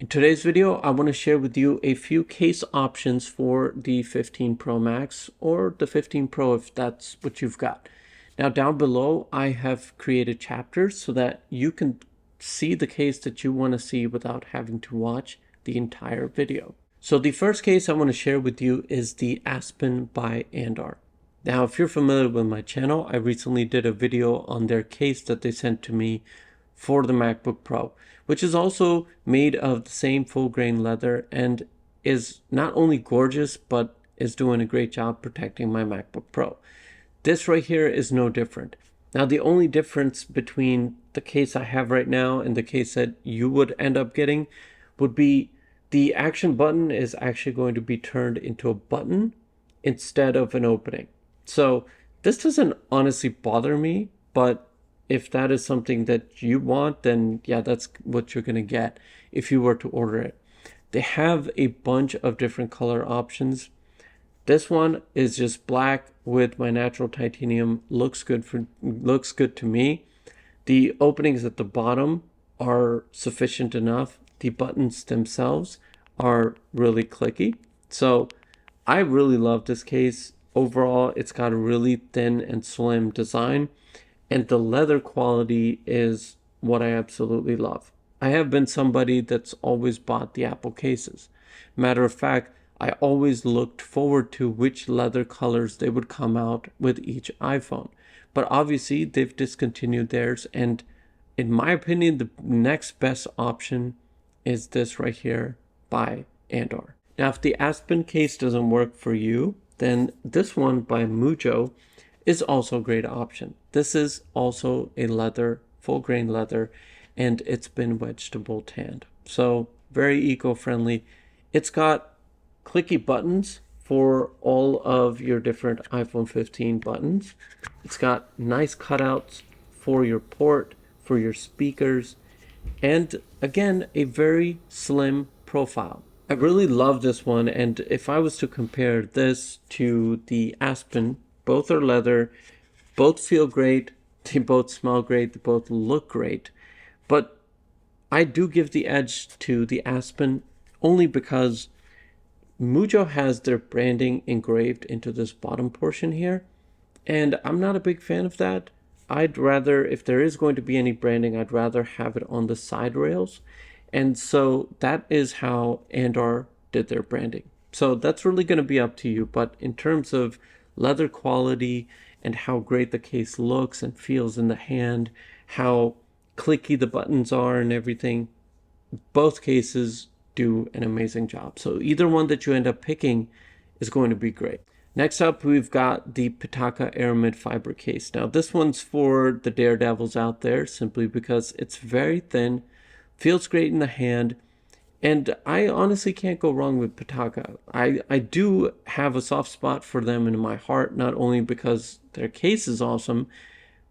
In today's video, I want to share with you a few case options for the 15 Pro Max or the 15 Pro if that's what you've got. Now down below, I have created chapters so that you can see the case that you want to see without having to watch the entire video. So the first case I want to share with you is the Aspen by Andar. Now, if you're familiar with my channel, I recently did a video on their case that they sent to me for the MacBook Pro, which is also made of the same full grain leather and is not only gorgeous, but is doing a great job protecting my MacBook Pro. This right here is no different. Now, the only difference between the case I have right now and the case that you would end up getting would be the action button is actually going to be turned into a button instead of an opening. So this doesn't honestly bother me, but if that is something that you want, then yeah, that's what you're going to get if you were to order it. They have a bunch of different color options. This one is just black with my natural titanium. Looks good to me. The openings at the bottom are sufficient enough. The buttons themselves are really clicky. So I really love this case. Overall, it's got a really thin and slim design, and the leather quality is what I absolutely love. I have been somebody that's always bought the Apple cases. Matter of fact, I always looked forward to which leather colors they would come out with each iPhone. But obviously, they've discontinued theirs, and in my opinion, the next best option is this right here by Andar. Now, if the Aspen case doesn't work for you, then this one by Mujjo is also a great option. This is also a leather, full grain leather, and it's been vegetable tanned. So very eco-friendly. It's got clicky buttons for all of your different iPhone 15 buttons. It's got nice cutouts for your port, for your speakers, and again, a very slim profile. I really love this one, and if I was to compare this to the Aspen, both are leather, both feel great, they both smell great, they both look great, but I do give the edge to the Aspen only because Mujjo has their branding engraved into this bottom portion here, and I'm not a big fan of that. I'd rather, if there is going to be any branding, I'd rather have it on the side rails. And so that is how Andar did their branding. So that's really going to be up to you. But in terms of leather quality and how great the case looks and feels in the hand, how clicky the buttons are and everything, both cases do an amazing job. So either one that you end up picking is going to be great. Next up, we've got the Pitaka Aramid fiber case. Now this one's for the daredevils out there simply because it's very thin, feels great in the hand, and I honestly can't go wrong with Pitaka. I do have a soft spot for them in my heart, not only because their case is awesome,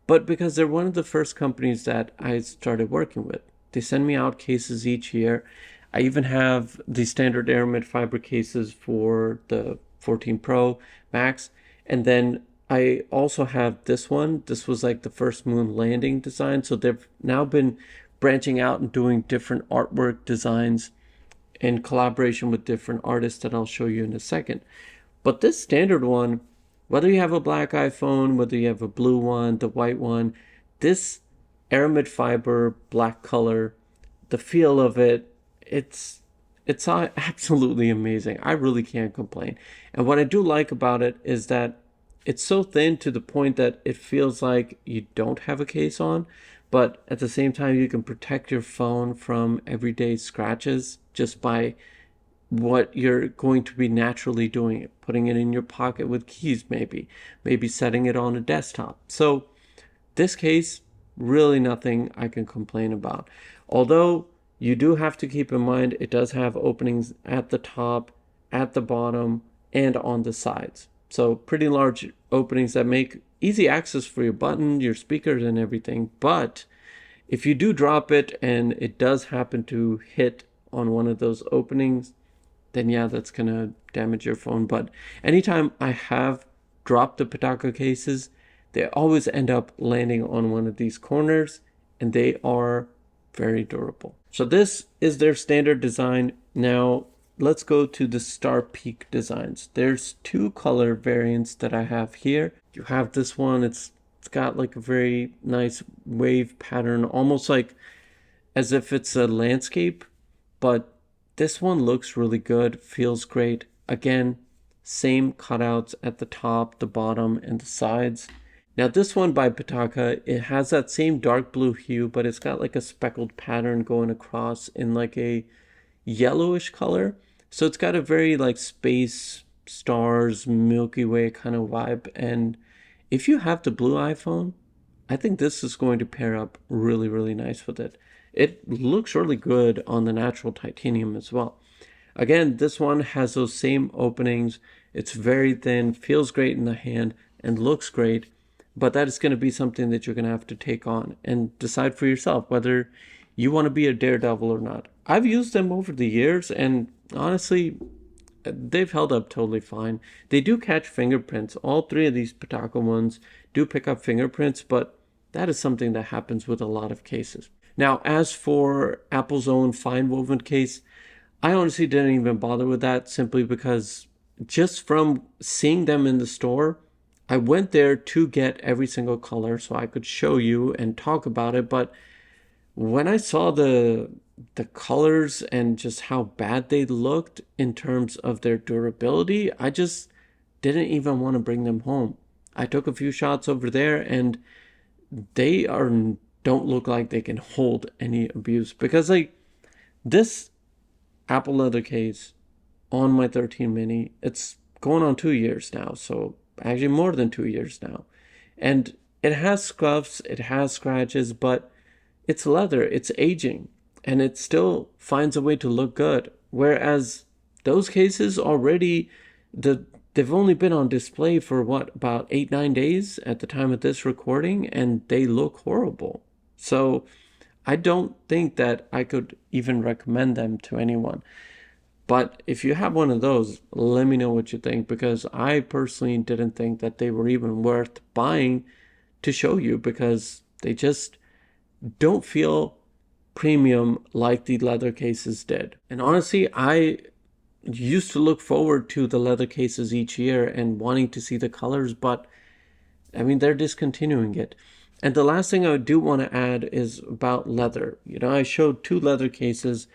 but because they're one of the first companies that I started working with. They send me out cases each year. I even have the standard Aramid fiber cases for the 14 Pro Max, and then I also have this one. This was like the first moon landing design, so they've now been branching out and doing different artwork designs in collaboration with different artists that I'll show you in a second. But this standard one, whether you have a black iPhone, whether you have a blue one, the white one, this Aramid fiber, black color, the feel of it, it's absolutely amazing. I really can't complain. And what I do like about it is that it's so thin to the point that it feels like you don't have a case on, but at the same time, you can protect your phone from everyday scratches just by what you're going to be naturally doing, putting it in your pocket with keys, maybe setting it on a desktop. So this case, really nothing I can complain about. Although you do have to keep in mind, it does have openings at the top, at the bottom, and on the sides. So pretty large openings that make easy access for your button, your speakers, and everything. But if you do drop it and it does happen to hit on one of those openings, then yeah, that's gonna damage your phone. But anytime I have dropped the Pitaka cases, they always end up landing on one of these corners, and they are very durable. So this is their standard design. Now let's go to the Star Peak designs. There's two color variants that I have here. You have this one, it's got like a very nice wave pattern, almost like as if it's a landscape, but this one looks really good, feels great. Again, same cutouts at the top, the bottom, and the sides. Now this one by Pitaka, it has that same dark blue hue, but it's got like a speckled pattern going across in like a yellowish color. So it's got a very like space, stars, Milky Way kind of vibe. And if you have the blue iPhone, I think this is going to pair up really, really nice with it. It looks really good on the natural titanium as well. Again, this one has those same openings. It's very thin, feels great in the hand, and looks great. But that is going to be something that you're going to have to take on and decide for yourself whether you want to be a daredevil or not. I've used them over the years, and honestly, they've held up totally fine. They do catch fingerprints. All three of these Pitaka ones do pick up fingerprints, but that is something that happens with a lot of cases. Now, as for Apple's own FInewoven case, I honestly didn't even bother with that simply because just from seeing them in the store, I went there to get every single color so I could show you and talk about it. But when I saw the colors and just how bad they looked in terms of their durability, I just didn't even want to bring them home. I took a few shots over there and they don't look like they can hold any abuse, because like this Apple leather case on my 13 mini, it's going on 2 years now, so actually more than 2 years now, and it has scuffs, it has scratches, but it's leather, it's aging, and it still finds a way to look good. Whereas those cases already, they've only been on display for what, about 8-9 days at the time of this recording, and they look horrible. So I don't think that I could even recommend them to anyone. But if you have one of those, let me know what you think, because I personally didn't think that they were even worth buying to show you, because they just don't feel premium like the leather cases did. And honestly, I used to look forward to the leather cases each year and wanting to see the colors, but I mean, they're discontinuing it. And the last thing I do want to add is about leather. You know, I showed two leather cases.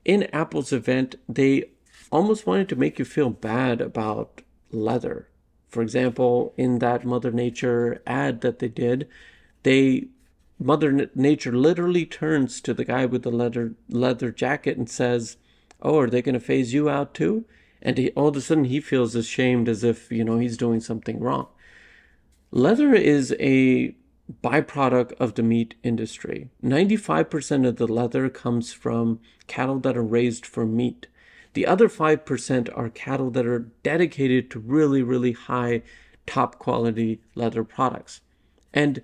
In Apple's event, they almost wanted to make you feel bad about leather. For example, in that Mother Nature ad that they did, Mother Nature literally turns to the guy with the leather jacket and says, "Oh, are they going to phase you out too?" And all of a sudden he feels ashamed, as if, you know, he's doing something wrong. Leather is a byproduct of the meat industry. 95% of the leather comes from cattle that are raised for meat. The other 5% are cattle that are dedicated to really, really high, top quality leather products. And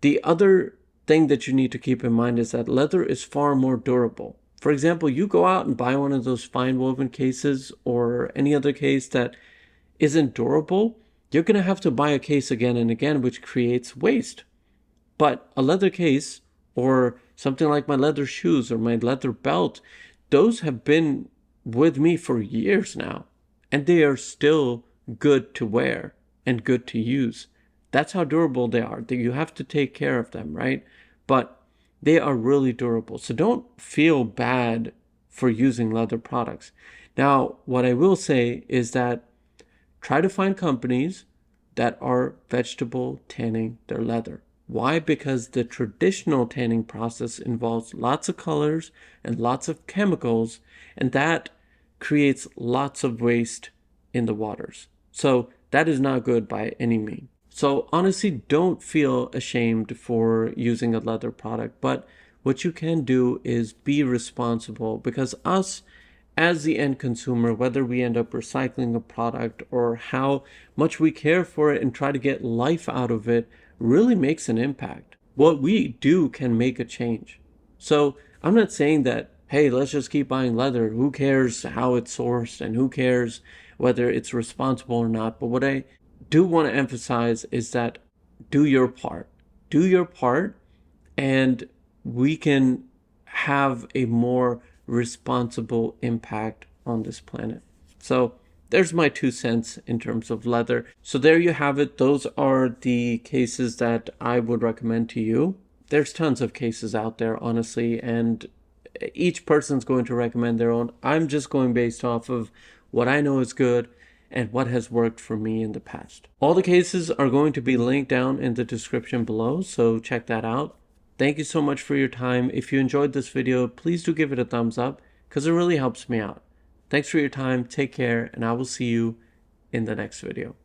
the other thing that you need to keep in mind is that leather is far more durable. For example, you go out and buy one of those FInewoven cases or any other case that isn't durable, you're going to have to buy a case again and again, which creates waste. But a leather case, or something like my leather shoes or my leather belt, those have been with me for years now, and they are still good to wear and good to use. That's how durable they are. You have to take care of them, right? But they are really durable. So don't feel bad for using leather products. Now, what I will say is that try to find companies that are vegetable tanning their leather. Why? Because the traditional tanning process involves lots of colors and lots of chemicals, and that creates lots of waste in the waters. So that is not good by any means. So honestly, don't feel ashamed for using a leather product, but what you can do is be responsible, because us as the end consumer, whether we end up recycling a product or how much we care for it and try to get life out of it, really makes an impact. What we do can make a change. So I'm not saying that, hey, let's just keep buying leather. Who cares how it's sourced and who cares whether it's responsible or not? But what I do want to emphasize is that do your part. Do your part, and we can have a more responsible impact on this planet. So there's my 2 cents in terms of leather. So there you have it. Those are the cases that I would recommend to you. There's tons of cases out there, honestly, and each person's going to recommend their own. I'm just going based off of what I know is good and what has worked for me in the past. All the cases are going to be linked down in the description below, so check that out. Thank you so much for your time. If you enjoyed this video, please do give it a thumbs up because it really helps me out. Thanks for your time, take care, and I will see you in the next video.